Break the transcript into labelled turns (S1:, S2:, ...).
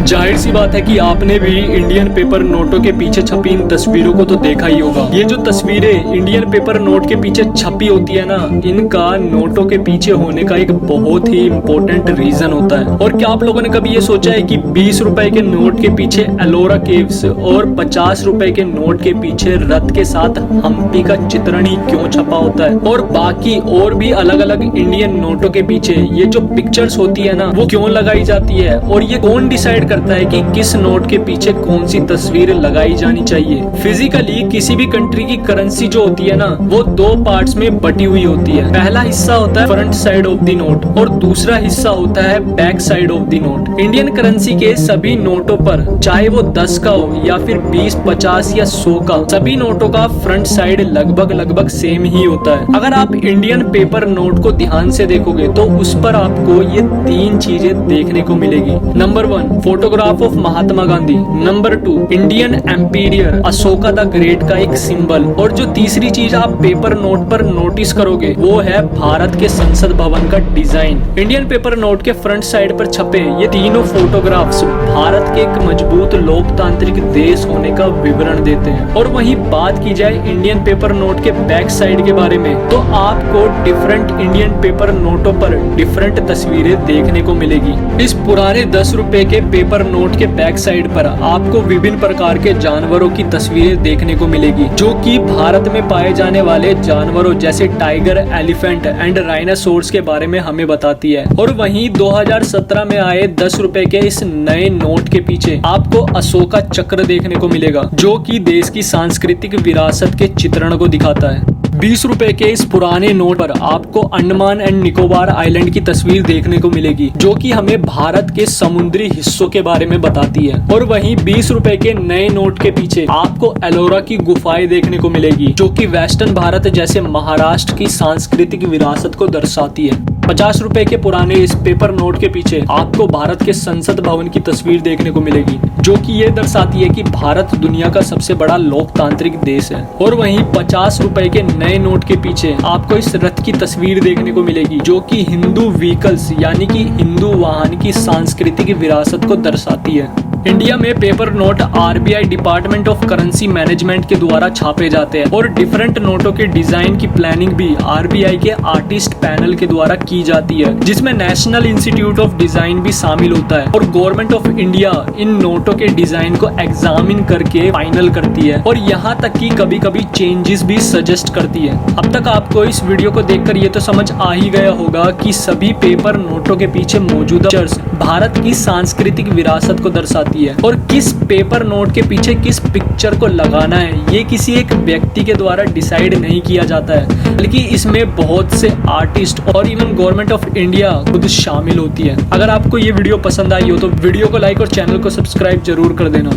S1: जाहिर सी बात है कि आपने भी इंडियन पेपर नोटों के पीछे छपी इन तस्वीरों को तो देखा ही होगा। ये जो तस्वीरें इंडियन पेपर नोट के पीछे छपी होती है ना, इनका नोटों के पीछे होने का एक बहुत ही इम्पोर्टेंट रीजन होता है। और क्या आप लोगों ने कभी ये सोचा है कि 20 रुपए के नोट के पीछे एलोरा केव्स और 50 रुपए के नोट के पीछे रथ के साथ हम्पी का चित्रण ही क्यों छपा होता है? और बाकी और भी अलग अलग इंडियन नोटों के पीछे ये जो पिक्चर्स होती है ना, वो क्यों लगाई जाती है? और ये कौन डिसाइड करता है कि किस नोट के पीछे कौन सी तस्वीर लगाई जानी चाहिए? फिजिकली किसी भी कंट्री की करेंसी जो होती है ना, वो दो पार्ट्स में बटी हुई होती है। पहला हिस्सा होता है front side of the note और दूसरा हिस्सा होता है back side of the note. Indian currency के सभी नोटों पर, चाहे वो 10 का हो या फिर 20, 50 या 100 का, सभी नोटों का फ्रंट साइड लगभग सेम ही होता है। अगर आप इंडियन पेपर नोट को ध्यान से देखोगे तो उस पर आपको ये 3 चीजें देखने को मिलेगी। Number 1, photograph of Mahatma Gandhi. Number 2, Indian emperor Ashoka the great का एक सिंबल। और जो तीसरी चीज आप पेपर नोट पर नोटिस करोगे वो है भारत के संसद भवन का डिजाइन। इंडियन पेपर नोट के फ्रंट साइड पर छपे ये तीनों फोटोग्राफ्स भारत के एक मजबूत लोकतांत्रिक देश होने का विवरण देते हैं। और वहीं बात की जाए इंडियन पेपर नोट के बैक साइड के बारे में, तो आपको डिफरेंट इंडियन पेपर नोटों पर डिफरेंट तस्वीरें देखने को मिलेगी। इस पुराने 10 रुपए के पेपर नोट के बैक साइड पर आपको विभिन्न प्रकार के जानवरों की तस्वीरें देखने को मिलेगी, जो कि भारत में पाए जाने वाले जानवरों जैसे टाइगर, एलिफेंट एंड राइनासोर्स के बारे में हमें बताती है। और वहीं 2017 में आए 10 रुपए के इस नए नोट के पीछे आपको अशोका चक्र देखने को मिलेगा, जो कि देश की सांस्कृतिक विरासत के चित्रण को दिखाता है। 20 रुपए के इस पुराने नोट पर आपको अंडमान एंड निकोबार आइलैंड की तस्वीर देखने को मिलेगी, जो कि हमें भारत के समुद्री हिस्सों के बारे में बताती है। और वहीं 20 रुपए के नए नोट के पीछे आपको एलोरा की गुफाएं देखने को मिलेगी, जो कि वेस्टर्न भारत जैसे महाराष्ट्र की सांस्कृतिक विरासत को दर्शाती है। 50 रुपए के पुराने इस पेपर नोट के पीछे आपको भारत के संसद भवन की तस्वीर देखने को मिलेगी, जो कि ये दर्शाती है कि भारत दुनिया का सबसे बड़ा लोकतांत्रिक देश है। और वहीं 50 रुपए के नए नोट के पीछे आपको इस रथ की तस्वीर देखने को मिलेगी, जो कि हिंदू व्हीकल्स यानी कि हिंदू वाहन की सांस्कृतिक विरासत को दर्शाती है। इंडिया में paper note RBI department of currency management के द्वारा छापे जाते हैं और डिफरेंट नोटों के डिजाइन की प्लानिंग भी आरबीआई के आर्टिस्ट पैनल के द्वारा की जाती है, जिसमें नेशनल इंस्टीट्यूट ऑफ डिजाइन भी शामिल होता है। और गवर्नमेंट ऑफ इंडिया इन नोटों के डिजाइन को एग्जामिन करके फाइनल करती है और यहाँ तक कि कभी कभी चेंजेस भी सजेस्ट करती है। अब तक आपको इस वीडियो को देखकर ये तो समझ आ ही गया होगा कि सभी पेपर नोटों के पीछे मौजूदा पिक्चर्स भारत की सांस्कृतिक विरासत को दर्शाती है। और किस पेपर नोट के पीछे किस पिक्चर को लगाना है, ये किसी एक व्यक्ति के द्वारा डिसाइड नहीं किया जाता है, बल्कि इसमें बहुत से आर्टिस्ट और इवन गवर्नमेंट ऑफ इंडिया खुद शामिल होती है। अगर आपको ये वीडियो पसंद आई हो तो वीडियो को लाइक और चैनल को सब्सक्राइब जरूर कर देना।